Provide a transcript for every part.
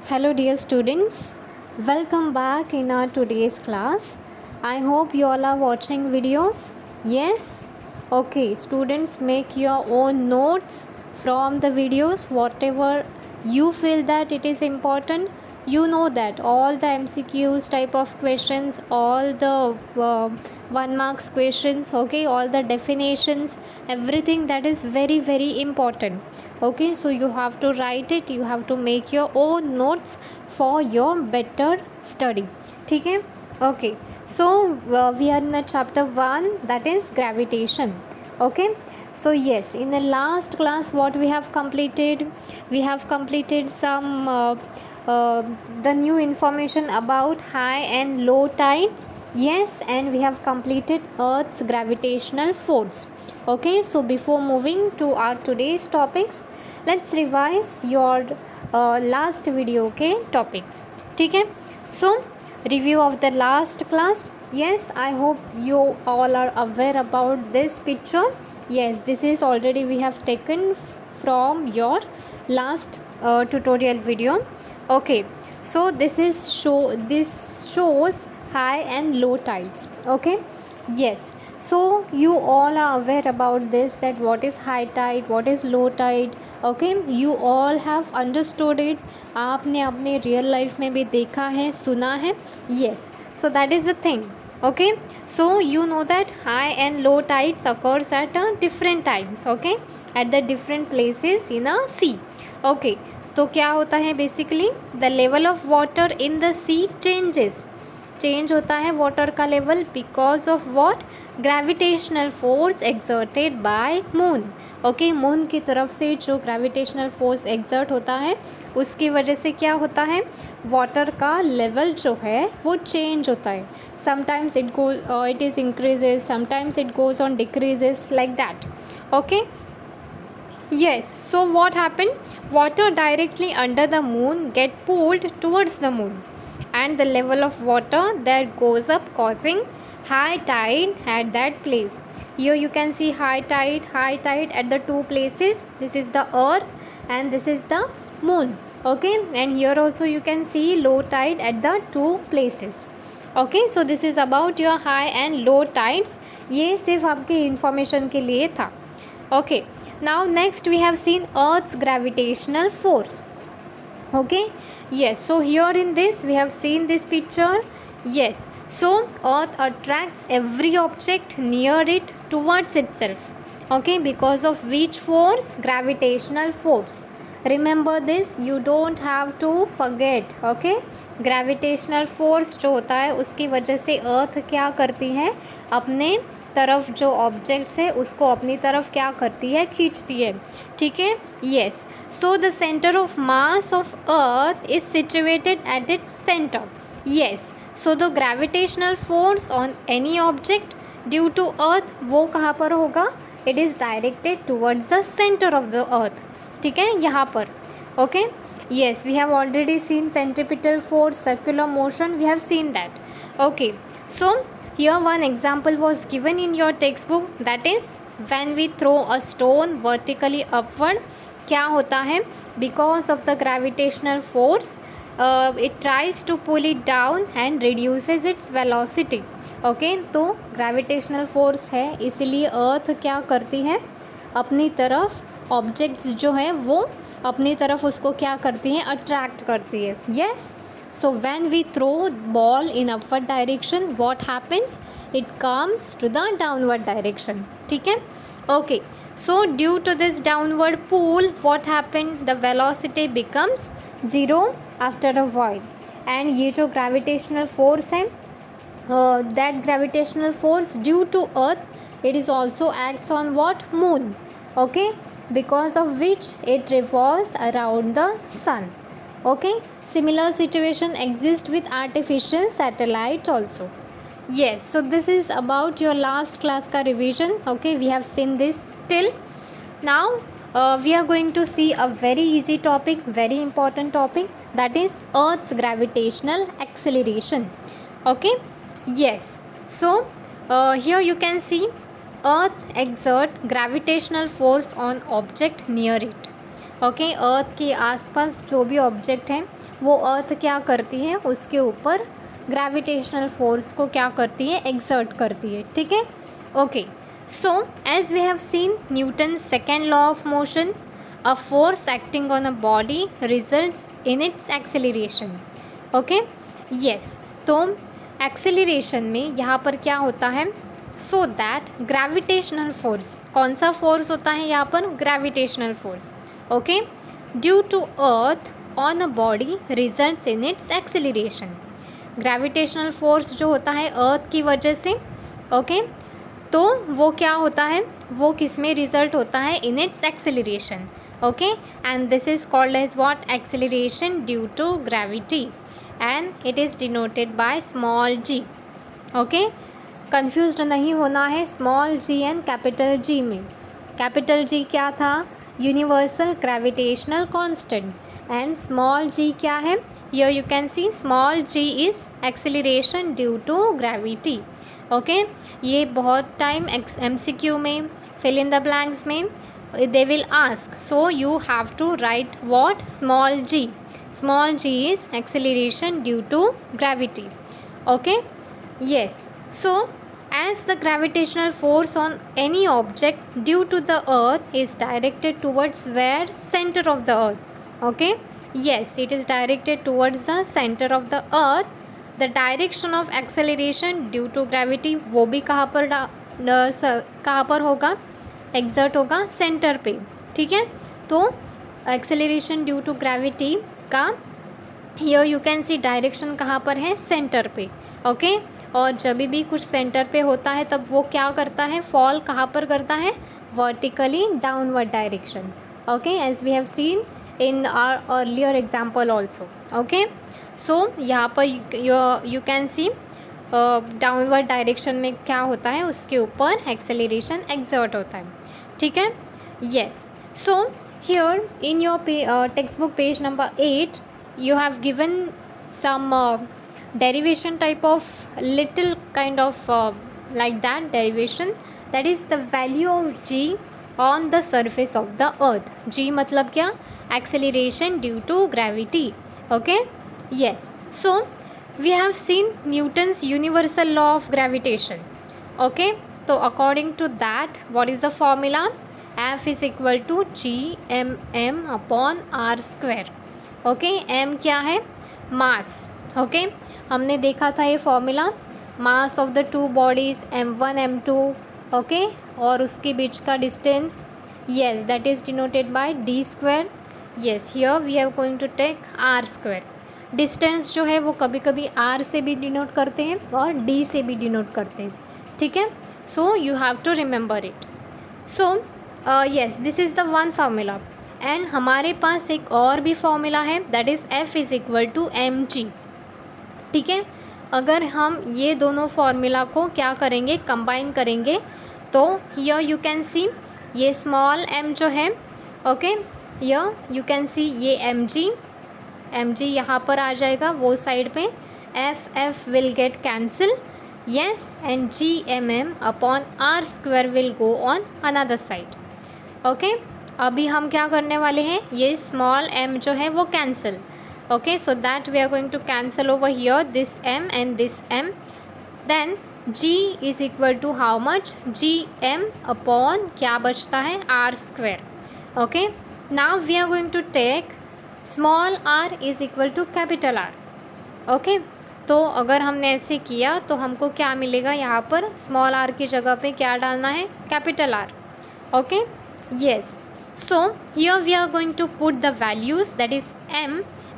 Hello, dear students. Welcome back in our today's class. I hope you all are watching videos. Yes? Okay, students, make your own notes from the videos, whatever you feel that it is important. You know that all the MCQs type of questions, all the 1 marks questions, okay, all the definitions, everything that is very, very important. Okay, so you have to write it, you have to make your own notes for your better study. ठीक है? Okay, so we are in the chapter 1, that is gravitation. Okay, so yes, in the last class what we have completed some the new information about high and low tides. Yes, and we have completed Earth's gravitational force. Okay, so before moving to our today's topics, let's revise your last video, okay, topics. ठीक है? So review of the last class. Yes, I hope you all are aware about this picture. Yes, this is already we have taken from your last tutorial video. Okay, so this shows high and low tides. Okay, yes, so you all are aware about this, that what is high tide, what is low tide. Okay, you all have understood it. आपने अपने real life में भी देखा है, सुना है. Yes, so that is the thing. Okay, so you know that high and low tides occurs at different times. Okay, at the different places in a sea. Okay, तो क्या होता है basically, the level of water in the sea change होता है water का level because of what, gravitational force exerted by moon. Okay, moon की तरफ से जो ग्रेविटेशनल फोर्स एक्सर्ट होता है उसकी वजह से क्या होता है, वाटर का लेवल जो है वो चेंज होता है. Sometimes it is increases, sometimes it goes on decreases, like that. Okay, yes, so what happened, water directly under the moon get pulled towards the moon, and the level of water that goes up, causing high tide at that place. Here you can see high tide at the two places. This is the earth and this is the moon. Okay, and here also you can see low tide at the two places. Okay, so this is about your high and low tides. ये सिर्फ आपके information के लिए था. Okay, now next we have seen Earth's gravitational force. Okay, yes, so here in this we have seen this picture. Yes, so Earth attracts every object near it towards itself. Okay, because of which force? Gravitational force. Remember this, you don't have to forget. Okay, gravitational force जो होता है उसकी वजह से अर्थ क्या करती है, अपने तरफ जो ऑब्जेक्ट्स है उसको अपनी तरफ क्या करती है, खींचती है. ठीक है? Yes, so the centre of mass of earth is situated at its centre. Yes, so the gravitational force on any object due to earth, वो कहाँ पर होगा, it is directed towards the centre of the earth. ठीक है, यहाँ पर. Okay, yes, we have already seen centripetal force, circular motion, we have seen that. Okay, so here one example was given in your textbook, that is when we throw a stone vertically upward, क्या होता है, because of the gravitational force it tries to pull it down and reduces its velocity. Okay, तो gravitational force है, इसलिए अर्थ क्या करती है, अपनी तरफ ऑब्जेक्ट्स जो है वो अपनी तरफ उसको क्या करती हैं, अट्रैक्ट करती है. Yes, so when we throw ball in upward direction, what happens, it comes to the downward direction. ठीक है? Okay, so due to this downward pull what happen, the velocity becomes zero after a void. And ये जो gravitational force है, that gravitational force due to earth, it is also acts on what, moon. Okay, because of which it revolves around the sun. Okay, similar situation exists with artificial satellites also. Yes, so this is about your last class ka revision. Okay, we have seen this till now. We are going to see a very easy topic, very important topic, that is Earth's gravitational acceleration. Okay, yes, so here you can see Earth exert gravitational force on object near it. Okay, earth के आसपास जो भी object है वो अर्थ क्या करती है, उसके ऊपर ग्रेविटेशनल फोर्स को क्या करती है, एक्सर्ट करती है, ठीक है। Okay, so as we have seen Newton second law of motion, a force acting on a body results in its acceleration. Okay, yes, तो एक्सेलरेशन में यहाँ पर क्या होता है, सो दैट ग्रेविटेशनल फोर्स, कौन सा फोर्स होता है यहाँ पर, gravitational force, okay, due to earth on a body results in its acceleration. Gravitational force जो होता है अर्थ की वजह से, ओके, तो वो क्या होता है, वो किस में रिजल्ट होता है, in its acceleration, okay, and this is called as what, acceleration due to gravity, and it is denoted by small g. Okay, confused नहीं होना है small g and capital G में। कैपिटल जी क्या था, universal gravitational constant, and small g क्या है, here you can see small g is acceleration due to gravity. Okay, ये बहुत टाइम MCQ में, फिल इन द ब्लैंक्स में they will ask, so you have to write what, small g. Small g is acceleration due to gravity. Okay, yes, so as the gravitational force on any object due to the earth is directed towards where, center of the earth. Okay, yes, it is directed towards the center of the earth. The direction of acceleration due to gravity वो भी कहाँ पर होगा, exert होगा centre पे, ठीक है। तो एक्सेलरेशन ड्यू टू ग्रेविटी का here you can C direction कहाँ पर है, सेंटर पे, ओके, और जब भी कुछ सेंटर पे होता है तब वो क्या करता है, फॉल कहाँ पर करता है, vertically downward direction, okay, as we have seen in our earlier example also. Okay, so यहाँ पर you can see downward direction में क्या होता है, उसके ऊपर एक्सेलरेशन एक्सर्ट होता है, ठीक है। Yes, so here in your text book page number 8 you have given some derivation type of little kind of like that derivation, that is the value of g on the surface of the earth. g मतलब क्या, acceleration due to gravity. Okay, yes, so we have seen Newton's universal law of gravitation. Okay, so according to that, what is the formula, F is equal to g/m upon r square. Okay, m क्या है, mass, okay, हमने देखा था ये formula, mass of the two bodies m1 m2, okay, और उसके बीच का distance, yes, that is denoted by d square. Yes, here we have going to take r square. Distance जो है वो कभी कभी r से भी डिनोट करते हैं और d से भी डिनोट करते हैं, ठीक है। So you have to remember it. So yes, this is the one formula, and हमारे पास एक और भी फॉर्मूला है, that is F is equal to mg, ठीक है। अगर हम ये दोनों फार्मूला को क्या करेंगे, कंबाइन करेंगे, तो हियर यू कैन सी ये स्मॉल m जो है, ओके, हियर यू कैन सी ये mg यहाँ पर आ जाएगा वो साइड पे, F will get cancel, yes, and g/m upon r square will go on another side. Okay, अभी हम क्या करने वाले हैं, ये स्मॉल m जो है वो cancel, okay, so that we are going to cancel over here this m and this m, then g is equal to how much, g/m upon क्या बचता है, r square. Okay, now we are going to take small r is equal to capital R। Okay, तो अगर हमने ऐसे किया तो हमको क्या मिलेगा, यहाँ पर स्मॉल r की जगह पे क्या डालना है, capital R। Okay, yes, so here we are going to put the values, that is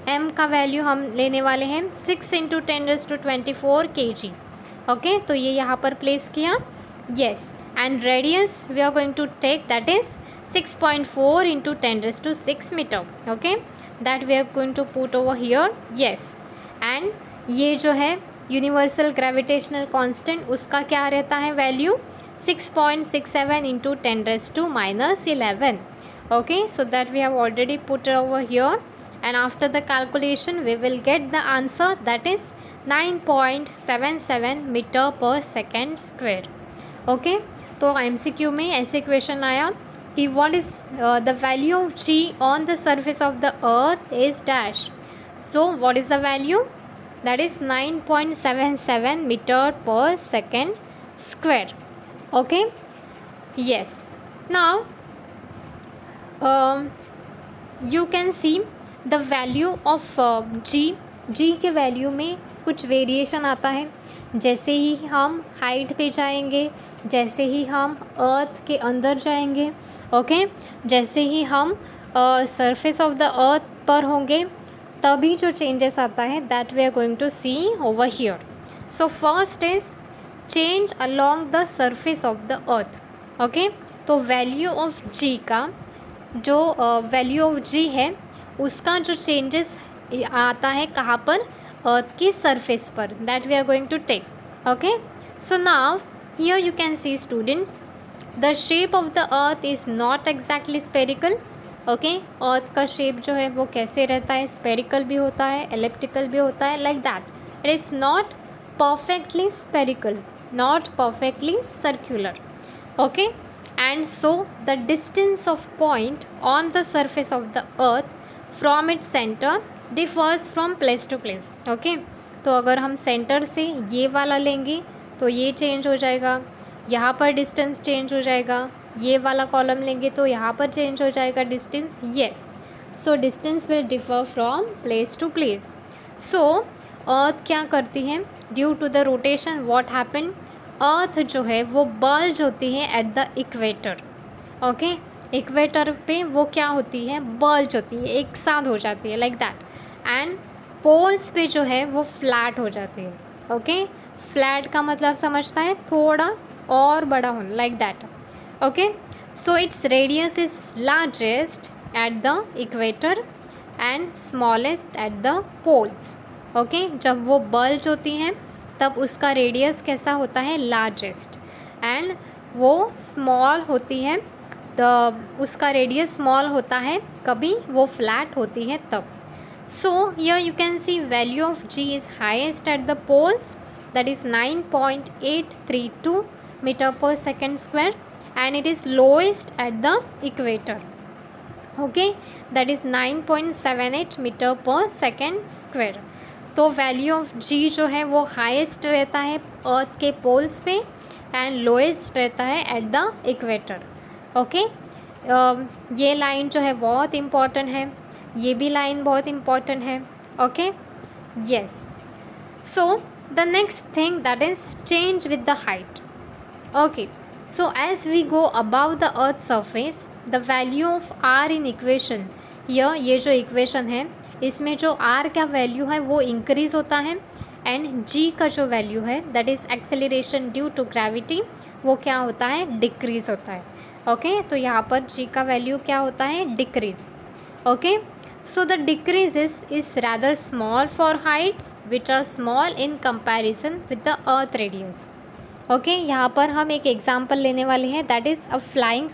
m का वैल्यू हम लेने वाले हैं 6 × 10⁻24 kg। ओके, तो ये यहाँ पर प्लेस किया, yes, and radius we are going to take, that is 6.4 × 10⁻6 metre. Okay, that we are going to put over here, yes, and ये जो है यूनिवर्सल ग्रेविटेशनल कांस्टेंट, उसका क्या रहता है value, 6.67 × 10⁻11। Okay, so that we have already put over here, and after the calculation we will get the answer, that is 9.77 meter per second square. Okay, तो MCQ में ऐसे क्वेश्चन आया कि what is the value of g on the surface of the earth is dash. So what is the value? That is 9.77 meter per second square. Okay, yes. Now you can see the value of g के value में कुछ variation आता है. जैसे ही हम height पे जाएंगे, जैसे ही हम अर्थ के अंदर जाएंगे, ओके, जैसे ही हम सरफेस ऑफ द अर्थ पर होंगे, तभी जो चेंजेस आता है that we are going to see over here. So first is change along the surface of the earth. Okay, तो वैल्यू ऑफ जी का जो वैल्यू ऑफ जी है उसका जो चेंजेस आता है कहाँ पर, अर्थ की सरफेस पर, that we are going to take. Okay, so now here you can see students the shape of the earth is not exactly spherical. Okay, earth का शेप जो है वो कैसे रहता है, स्पेरिकल भी होता है, एलिप्टिकल भी होता है, like that. It is not perfectly spherical, not perfectly circular. Okay, and so the distance of point on the surface of the earth from its center differs from place to place. okay, तो अगर हम centre से ये वाला लेंगे तो ये change हो जाएगा, यहाँ पर डिस्टेंस चेंज हो जाएगा, ये वाला कॉलम लेंगे तो यहाँ पर चेंज हो जाएगा distance. Yes, so distance will differ from place to place. So earth क्या करती है, due to the rotation what happen, earth जो है वो बल्ज होती है at the equator. Okay, equator पे वो क्या होती है, बल्ज होती है, एक साथ हो जाती है, लाइक दैट. एंड पोल्स पे जो है वो फ्लैट हो जाती है. ओके, फ्लैट का मतलब समझता है थोड़ा और बड़ा होना, like that. Okay, so its radius is largest at the equator and smallest at the poles. Okay, जब वो बल्ज होती हैं तब उसका रेडियस कैसा होता है, लार्जेस्ट, एंड वो स्मॉल होती है, उसका रेडियस स्मॉल होता है कभी वो फ्लैट होती है तब. So here you can see value of g is highest at the poles, that is 9.832 metre per second square, and it is lowest at the equator. Okay, that is 9.78 metre per second square. तो value of g जो है वो highest रहता है अर्थ के poles पे and lowest रहता है एट द इक्वेटर. ओके, ये लाइन जो है बहुत इम्पॉर्टेंट है, ये भी लाइन बहुत इम्पॉर्टेंट है. Okay, yes. So the next thing that is change with the height. Okay, so as we go about the earth surface the value of r in equation, ये जो इक्वेशन है इसमें जो आर का value है वो increase होता है, एंड जी का जो वैल्यू है that is acceleration due to gravity, वो क्या होता है, डिक्रीज़ होता है. ओके, तो यहाँ पर जी का वैल्यू क्या होता है, decrease. Okay, so the decrease is rather small for heights which are small in comparison with the earth radius. Okay, यहाँ पर हम एक एग्जाम्पल लेने वाले हैं, that is a flying,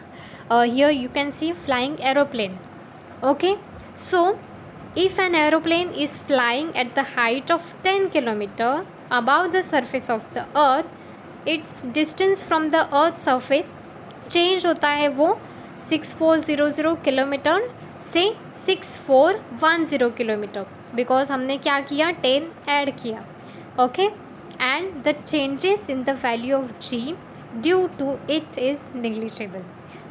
here you can see flying aeroplane. Okay, so if an aeroplane is flying at the height of 10 km above the surface of the earth, its distance from the earth surface change होता है वो 6400 kilometre से 6410 kilometre, because हमने क्या किया, 10 add किया. Okay, and the changes in the value of g due to it is negligible.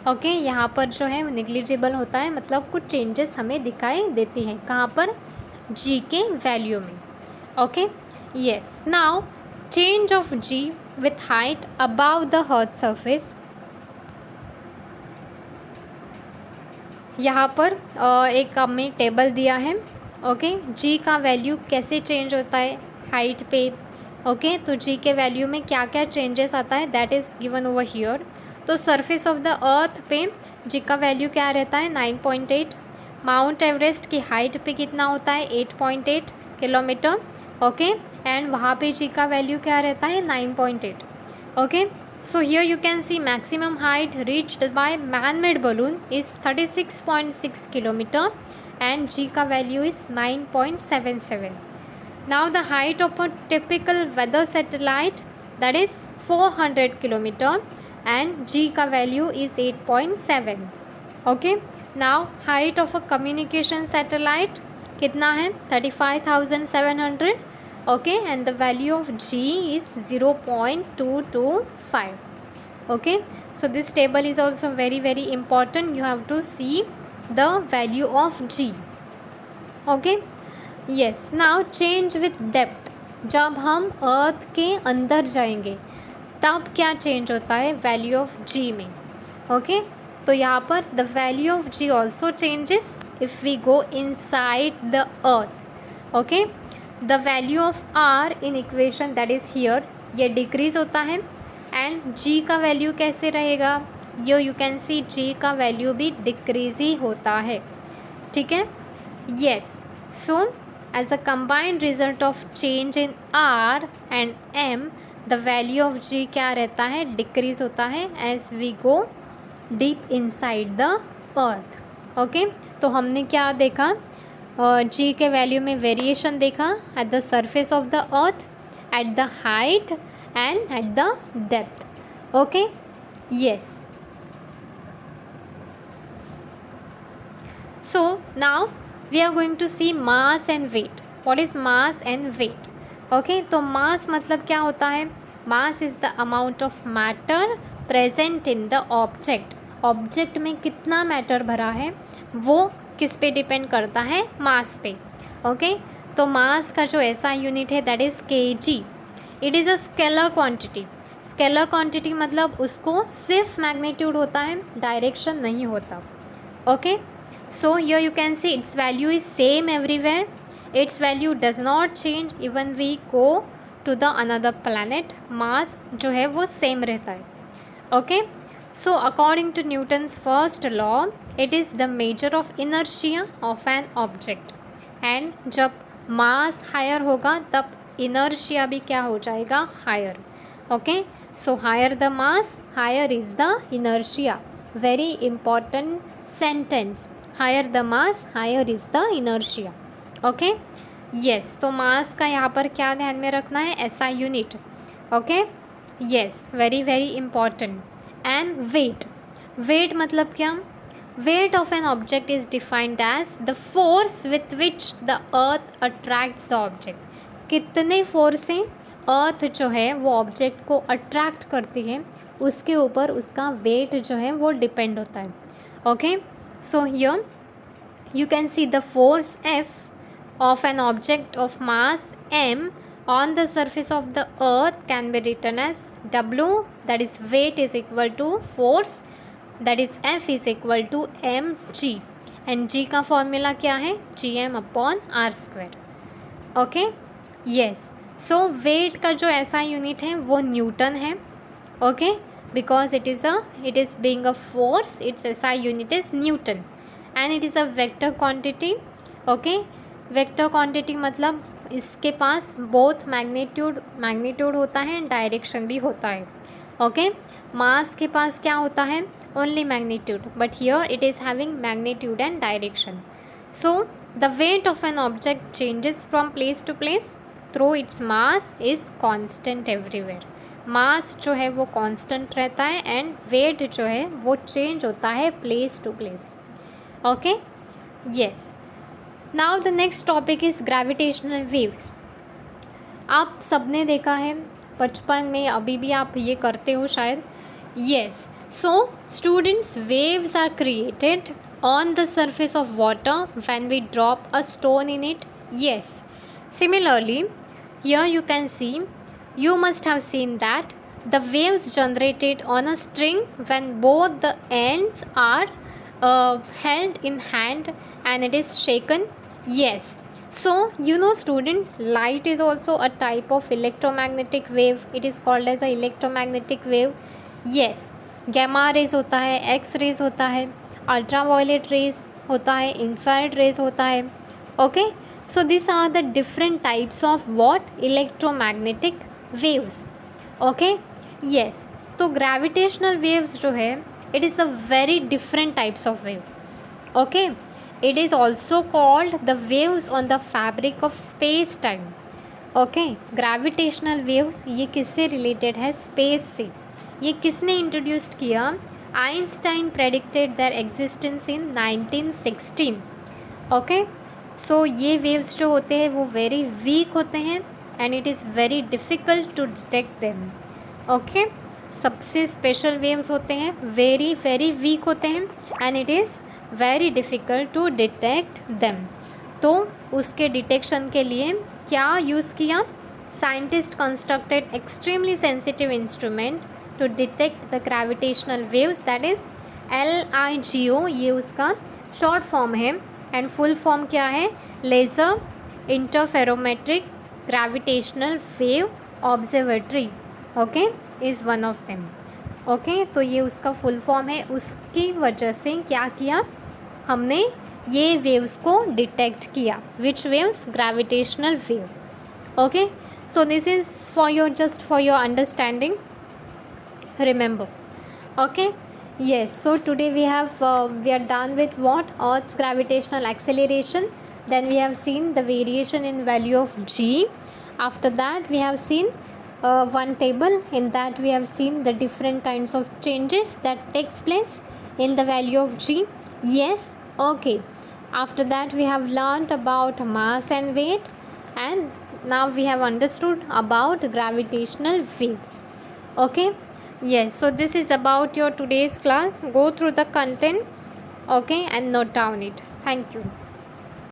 Okay, यहाँ पर जो है नेग्लिजिबल होता है, मतलब कुछ चेंजेस हमें दिखाई देती हैं कहाँ पर, जी के वैल्यू में. Okay, yes. Now change of ji with height above the earth surface. यहाँ पर एक हमें टेबल दिया है. ओके, जी का वैल्यू कैसे चेंज होता है हाइट पे. ओके, तो जी के वैल्यू में क्या क्या चेंजेस आता है that is given over here. तो सरफेस ऑफ द अर्थ पे जी का वैल्यू क्या रहता है, 9.8. माउंट एवरेस्ट की हाइट पे कितना होता है, 8.8 किलोमीटर. ओके, एंड वहाँ पे जी का वैल्यू क्या रहता है, 9.8. Okay, so here you can see maximum height reached by man made balloon is 36.6 kilometre and g का value is 9.77. Now the height of a typical weather satellite that is 400 kilometre and G का value is 8.7. Okay, now height of a communication satellite कितना है 35,700. Okay, and the value of g is 0.225. okay, so this table is also very important. You have to see the value of g. okay, yes, now change with depth. जब हम अर्थ के अंदर जाएंगे तब क्या change होता है वैल्यू ऑफ जी में. ओके, तो यहाँ पर the value of g also changes if we go inside the earth. Okay, the value of r in equation that is here ये डिक्रीज होता है. एंड जी का वैल्यू कैसे रहेगा, यू कैन सी जी का वैल्यू भी डिक्रीज ही होता है. ठीक है, yes. So as a combined result of change in R and M the value of g क्या रहता है, डिक्रीज होता है as we go deep inside the earth. Okay, तो हमने क्या देखा, जी के वैल्यू में वेरिएशन देखा at the surface of the earth, at the height and at the depth. okay, yes. So now we are going to see mass and weight. What is mass and weight? okay, तो mass मतलब क्या होता है, mass is the amount of matter present in the object. Object में कितना matter भरा है वो किस पे डिपेंड करता है, मास पे. ओके, तो मास का जो ऐसा यूनिट है that is kg. It is a scalar quantity. Scalar quantity मतलब उसको सिर्फ मैग्नीट्यूड होता है, डायरेक्शन नहीं होता. Okay, so here you can see its value is same everywhere. Its value does not change even we go to the another planet. Mass जो है वो सेम रहता है. Okay, so according to Newton's first law it is the measure of inertia of an object. And जब मास higher होगा तब inertia भी क्या हो जाएगा, higher. Okay, so higher the mass higher is the inertia. Very important sentence, higher the mass higher is the inertia. Okay, yes. तो mass का यहाँ पर क्या ध्यान में रखना है, ऐसा unit. Okay, yes, very important. And weight. Weight मतलब क्या, weight of an object is defined as the force with which the earth attracts the object. कितने फोर्स से अर्थ जो है वो ऑब्जेक्ट को अट्रैक्ट करती है उसके ऊपर उसका वेट जो है वो डिपेंड होता है. Okay, so here you can see the force F of an object of mass m on the surface of the earth can be written as W, that is weight is equal to force, that is F is equal to mg. and g का formula क्या है, gm upon r square. Okay, yes. So weight का जो ऐसा unit है वो newton है. Okay, because it is being a force, its ऐसा unit is newton. And it is a vector quantity. Okay, vector quantity मतलब इसके पास बोथ मैग्नीट्यूड होता है, डायरेक्शन भी होता है. ओके, मास के पास क्या होता है, only magnitude, but here it is having magnitude and direction. So the weight of an object changes from place to place through its mass is constant everywhere. Mass जो है वो कांस्टेंट रहता है एंड वेट जो है वो change होता है place to place. Okay, yes. Now the next topic is gravitational waves. आप सबने देखा है बचपन में, अभी भी आप ये करते हो शायद. Yes, so students, waves are created on the surface of water when we drop a stone in it. Yes, similarly here you can see, you must have seen that the waves generated on a string when both the ends are held in hand and it is shaken. Yes, so you know students, light is also a type of electromagnetic wave. It is called as a electromagnetic wave. Yes, gamma rays होता है, x rays होता है, ultra violet rays होता है, infrared rays होता है. Okay, so this are the different types of what, electromagnetic waves. Okay, yes. तो gravitational waves जो है it is a very different types of wave. Okay, it is also called the waves on the fabric of space time. Okay, gravitational waves ये किससे related है, space से. ये किसने introduce किया, Einstein predicted their existence in 1916. Okay, सो ये waves जो होते हैं वो वेरी वीक होते हैं and it is very difficult to detect them. Okay, सबसे स्पेशल वेव्स होते हैं, वेरी वेरी वीक होते हैं and it is very difficult to detect them. तो उसके डिटेक्शन के लिए क्या यूज़ किया? Scientist constructed extremely sensitive instrument to detect the gravitational waves, that is LIGO. ये उसका शॉर्ट फॉर्म है एंड फुल फॉर्म क्या है? Laser interferometric gravitational wave observatory. Okay, is one of them. Okay, तो ये उसका फुल फॉर्म है. उसकी वजह से क्या किया हमने? ये वेव्स को डिटेक्ट किया. Which waves? Gravitational wave. Okay, so this is for your, just for your understanding, remember. Okay, yes, so today we are done with what? Earth's gravitational acceleration. Then we have seen the variation in value of G. After that we have seen one table. In that we have seen the different kinds of changes that takes place in the value of G. Yes, okay. After that we have learnt about mass and weight, and now we have understood about gravitational waves. Okay, yes, so this is about your today's class. Go through the content, okay, and note down it. Thank you.